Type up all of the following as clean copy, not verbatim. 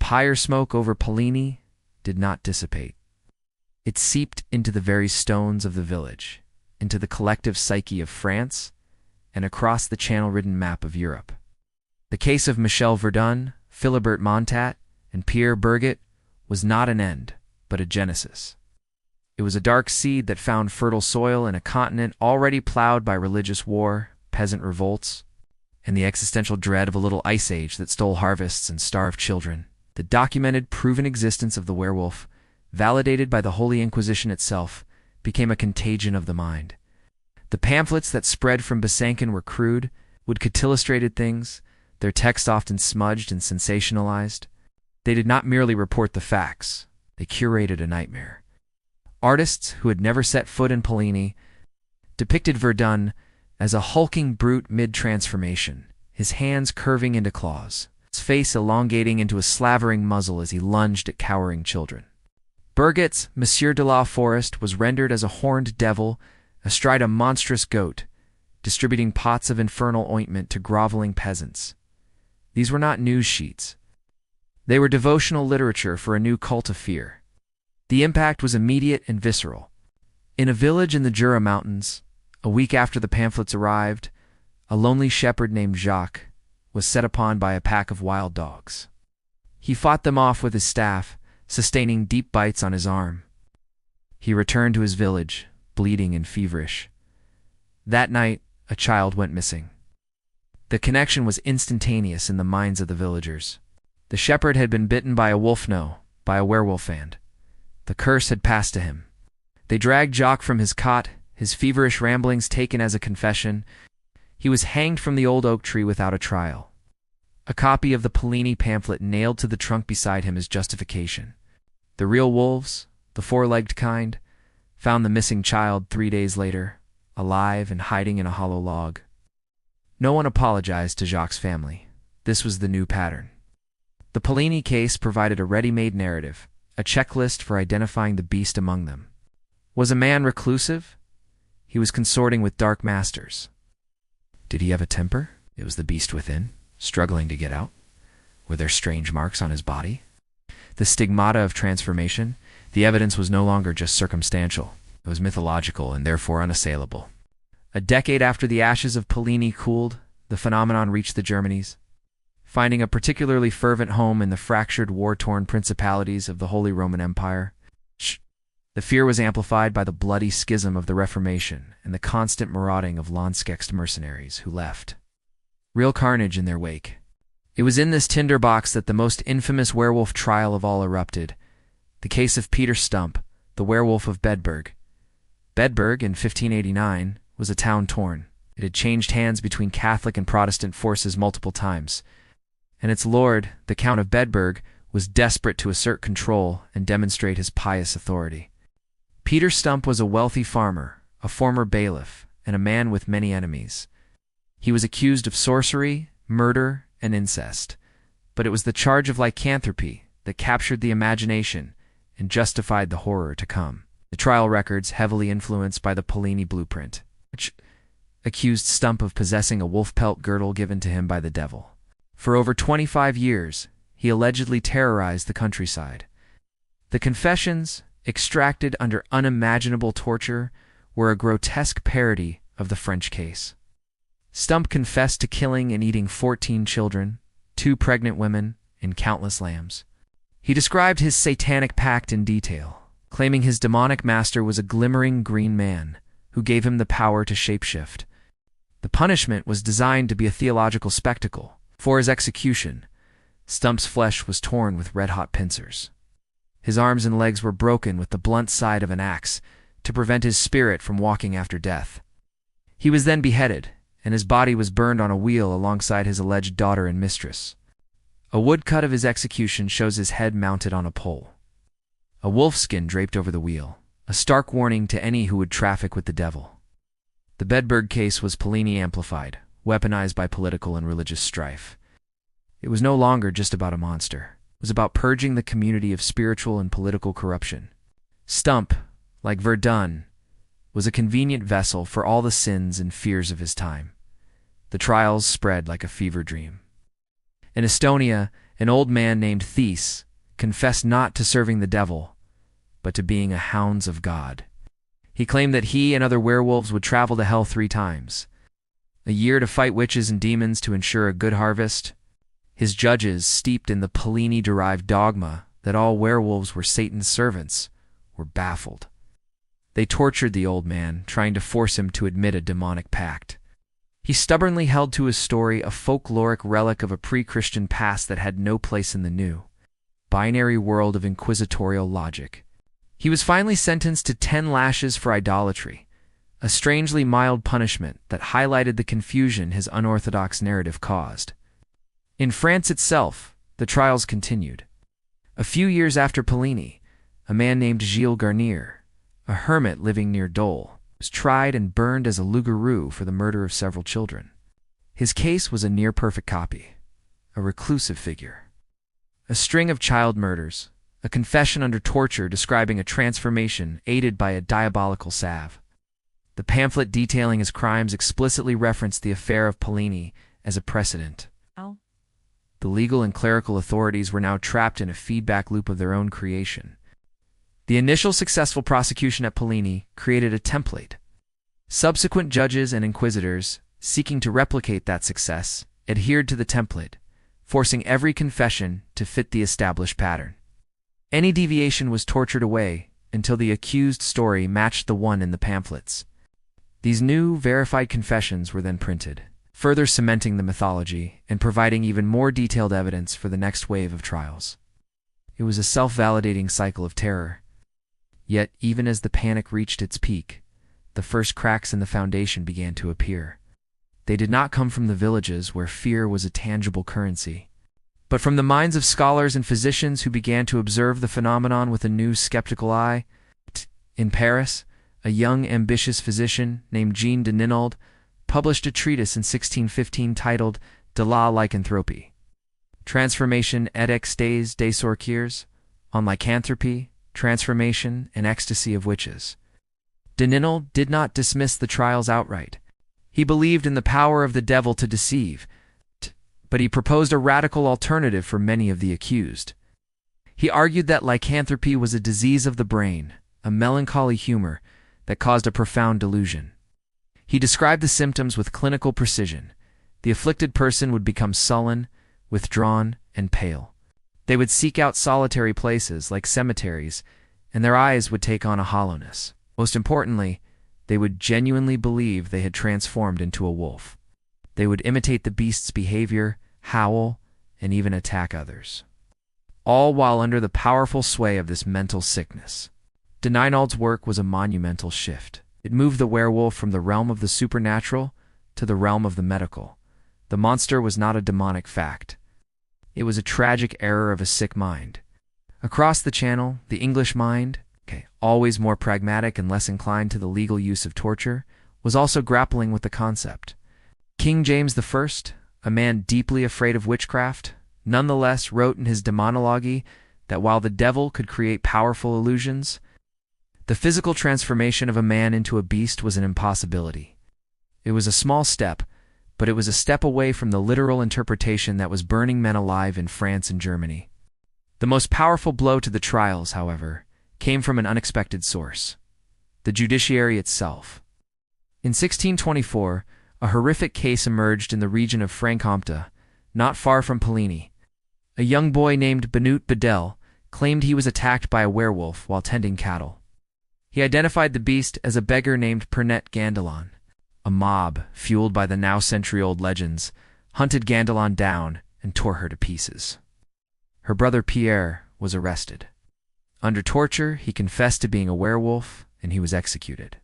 pyre smoke over Polini did not dissipate. It seeped into the very stones of the village, into the collective psyche of France, and across the channel-ridden map of Europe. The case of Michel Verdun, Philibert Montat, and Pierre Berget was not an end, but a genesis. It was a dark seed that found fertile soil in a continent already plowed by religious war, peasant revolts, and the existential dread of a little ice age that stole harvests and starved children. The documented, proven existence of the werewolf, validated by the Holy Inquisition itself, became a contagion of the mind. The pamphlets that spread from Besançon were crude, woodcut-illustrated things, their text often smudged and sensationalized. They did not merely report the facts, they curated a nightmare. Artists who had never set foot in Polini depicted Verdun as a hulking brute mid-transformation, his hands curving into claws, his face elongating into a slavering muzzle as he lunged at cowering children. Berget's Monsieur de la Forest was rendered as a horned devil astride a monstrous goat, distributing pots of infernal ointment to groveling peasants. These were not news sheets. They were devotional literature for a new cult of fear. The impact was immediate and visceral. In a village in the Jura Mountains, a week after the pamphlets arrived, a lonely shepherd named Jacques was set upon by a pack of wild dogs. He fought them off with his staff, sustaining deep bites on his arm. He returned to his village, bleeding and feverish. That night, a child went missing. The connection was instantaneous in the minds of the villagers. The shepherd had been bitten by a wolf, no, by a werewolf, and the curse had passed to him. They dragged Jacques from his cot, his feverish ramblings taken as a confession. He was hanged from the old oak tree without a trial. A copy of the Polini pamphlet nailed to the trunk beside him as justification. The real wolves, the four-legged kind, found the missing child 3 days later, alive and hiding in a hollow log. No one apologized to Jacques' family. This was the new pattern. The Polini case provided a ready-made narrative, a checklist for identifying the beast among them. Was a man reclusive? He was consorting with dark masters. Did he have a temper? It was the beast within, struggling to get out. Were there strange marks on his body? The stigmata of transformation? The evidence was no longer just circumstantial. It was mythological and therefore unassailable. A decade after the ashes of Polini cooled, the phenomenon reached the Germanies, finding a particularly fervent home in the fractured, war-torn principalities of the Holy Roman Empire. The fear was amplified by the bloody schism of the Reformation and the constant marauding of Landskext mercenaries who left real carnage in their wake. It was in this tinderbox that the most infamous werewolf trial of all erupted, the case of Peter Stump, the werewolf of Bedburg. Bedburg, in 1589, was a town torn. It had changed hands between Catholic and Protestant forces multiple times, and its lord, the Count of Bedburg, was desperate to assert control and demonstrate his pious authority. Peter Stump was a wealthy farmer, a former bailiff, and a man with many enemies. He was accused of sorcery, murder, and incest, but it was the charge of lycanthropy that captured the imagination and justified the horror to come. The trial records, heavily influenced by the Polini blueprint, which accused Stump of possessing a wolf pelt girdle given to him by the devil. For over 25 years, he allegedly terrorized the countryside. The confessions, extracted under unimaginable torture, were a grotesque parody of the French case. Stump confessed to killing and eating 14 children, 2 pregnant women, and countless lambs. He described his satanic pact in detail, claiming his demonic master was a glimmering green man who gave him the power to shapeshift. The punishment was designed to be a theological spectacle. For his execution, Stump's flesh was torn with red-hot pincers. His arms and legs were broken with the blunt side of an axe to prevent his spirit from walking after death. He was then beheaded, and his body was burned on a wheel alongside his alleged daughter and mistress. A woodcut of his execution shows his head mounted on a pole, a wolfskin draped over the wheel, a stark warning to any who would traffic with the devil. The Bedburg case was Polini amplified, weaponized by political and religious strife. It was no longer just about a monster. It was about purging the community of spiritual and political corruption. Stump, like Verdun, was a convenient vessel for all the sins and fears of his time. The trials spread like a fever dream. In Estonia, an old man named Theis, confessed not to serving the devil, but to being a hounds of God. He claimed that he and other werewolves would travel to hell 3 times, a year to fight witches and demons to ensure a good harvest. His judges, steeped in the Pliny-derived dogma that all werewolves were Satan's servants, were baffled. They tortured the old man, trying to force him to admit a demonic pact. He stubbornly held to his story, a folkloric relic of a pre-Christian past that had no place in the new, binary world of inquisitorial logic. He was finally sentenced to 10 lashes for idolatry, a strangely mild punishment that highlighted the confusion his unorthodox narrative caused. In France itself, the trials continued. A few years after Pliny, a man named Gilles Garnier, a hermit living near Dole, was tried and burned as a loup-garou for the murder of several children. His case was a near-perfect copy, a reclusive figure. A string of child murders, a confession under torture describing a transformation aided by a diabolical salve. The pamphlet detailing his crimes explicitly referenced the affair of Pliny as a precedent. The legal and clerical authorities were now trapped in a feedback loop of their own creation. The initial successful prosecution at Pliny created a template. Subsequent judges and inquisitors, seeking to replicate that success, adhered to the template, forcing every confession to fit the established pattern. Any deviation was tortured away until the accused story matched the one in the pamphlets. These new, verified confessions were then printed, further cementing the mythology and providing even more detailed evidence for the next wave of trials. It was a self-validating cycle of terror. Yet, even as the panic reached its peak, the first cracks in the foundation began to appear. They did not come from the villages where fear was a tangible currency, but from the minds of scholars and physicians who began to observe the phenomenon with a new skeptical eye. In Paris, a young, ambitious physician named Jean de Ninaud published a treatise in 1615 titled De la lycanthropie, Transformation et extase des sorciers, on lycanthropy, transformation, and ecstasy of witches. De Ninaud did not dismiss the trials outright. He believed in the power of the devil to deceive, but he proposed a radical alternative for many of the accused. He argued that lycanthropy was a disease of the brain, a melancholy humor that caused a profound delusion. He described the symptoms with clinical precision. The afflicted person would become sullen, withdrawn, and pale. They would seek out solitary places like cemeteries, and their eyes would take on a hollowness. Most importantly, they would genuinely believe they had transformed into a wolf. They would imitate the beast's behavior, howl, and even attack others, all while under the powerful sway of this mental sickness. De Ninaud's work was a monumental shift. It moved the werewolf from the realm of the supernatural to the realm of the medical. The monster was not a demonic fact. It was a tragic error of a sick mind. Across the channel, the English mind, always more pragmatic and less inclined to the legal use of torture, was also grappling with the concept. King James I, a man deeply afraid of witchcraft, nonetheless wrote in his Demonology that while the devil could create powerful illusions, the physical transformation of a man into a beast was an impossibility. It was a small step, but it was a step away from the literal interpretation that was burning men alive in France and Germany. The most powerful blow to the trials, however, came from an unexpected source: the judiciary itself. In 1624, a horrific case emerged in the region of Franche-Comté, not far from Pliny. A young boy named Benoît Bedel claimed he was attacked by a werewolf while tending cattle. He identified the beast as a beggar named Pernette Gandelon. A mob, fueled by the now century-old legends, hunted Gandelon down and tore her to pieces. Her brother Pierre was arrested. Under torture, he confessed to being a werewolf, and he was executed.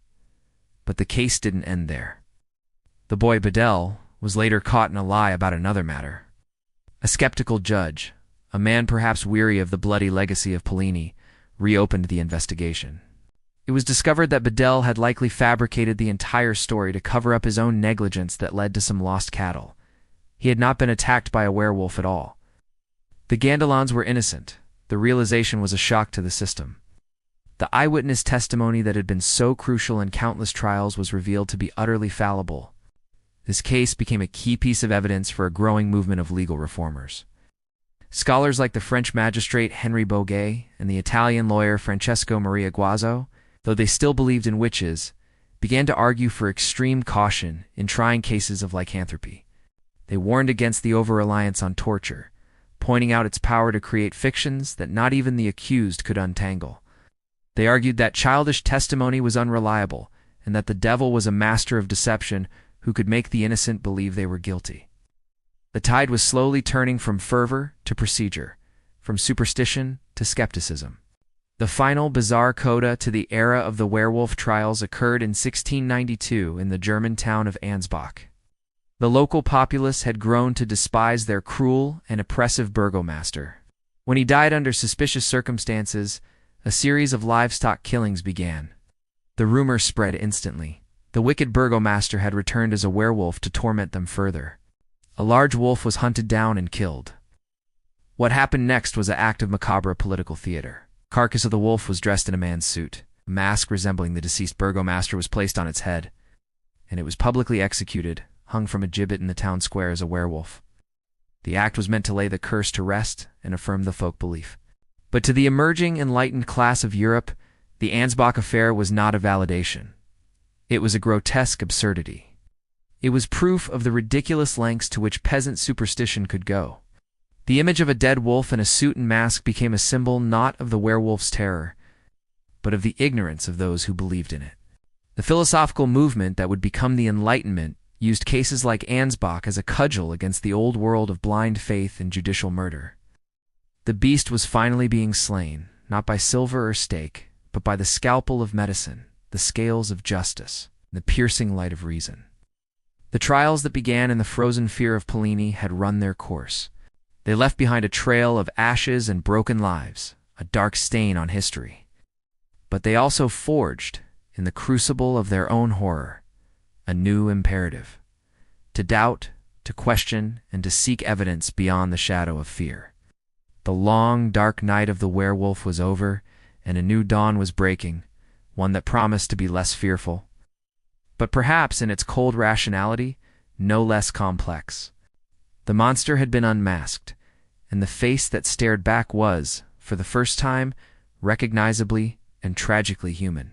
But the case didn't end there. The boy Bedel was later caught in a lie about another matter. A skeptical judge, a man perhaps weary of the bloody legacy of Pliny, reopened the investigation. It was discovered that Bedel had likely fabricated the entire story to cover up his own negligence that led to some lost cattle. He had not been attacked by a werewolf at all. The Gandelons were innocent. The realization was a shock to the system. The eyewitness testimony that had been so crucial in countless trials was revealed to be utterly fallible. This case became a key piece of evidence for a growing movement of legal reformers. Scholars like the French magistrate Henri Boguet and the Italian lawyer Francesco Maria Guazzo, though they still believed in witches, began to argue for extreme caution in trying cases of lycanthropy. They warned against the over-reliance on torture, pointing out its power to create fictions that not even the accused could untangle. They argued that childish testimony was unreliable and that the devil was a master of deception who could make the innocent believe they were guilty. The tide was slowly turning from fervor to procedure, from superstition to skepticism. The final bizarre coda to the era of the werewolf trials occurred in 1692 in the German town of Ansbach. The local populace had grown to despise their cruel and oppressive burgomaster. When he died under suspicious circumstances, a series of livestock killings began. The rumor spread instantly. The wicked burgomaster had returned as a werewolf to torment them further. A large wolf was hunted down and killed. What happened next was an act of macabre political theater. The carcass of the wolf was dressed in a man's suit. A mask resembling the deceased burgomaster was placed on its head, and it was publicly executed, hung from a gibbet in the town square as a werewolf. The act was meant to lay the curse to rest and affirm the folk belief. But to the emerging enlightened class of Europe, the Ansbach affair was not a validation. It was a grotesque absurdity. It was proof of the ridiculous lengths to which peasant superstition could go. The image of a dead wolf in a suit and mask became a symbol not of the werewolf's terror, but of the ignorance of those who believed in it. The philosophical movement that would become the Enlightenment used cases like Ansbach as a cudgel against the old world of blind faith and judicial murder. The beast was finally being slain, not by silver or stake, but by the scalpel of medicine, the scales of justice, and the piercing light of reason. The trials that began in the frozen fear of Polini had run their course. They left behind a trail of ashes and broken lives, a dark stain on history. But they also forged, in the crucible of their own horror, a new imperative: to doubt, to question, and to seek evidence beyond the shadow of fear. The long, dark night of the werewolf was over, and a new dawn was breaking, one that promised to be less fearful, but perhaps in its cold rationality, no less complex. The monster had been unmasked, and the face that stared back was, for the first time, recognizably and tragically human.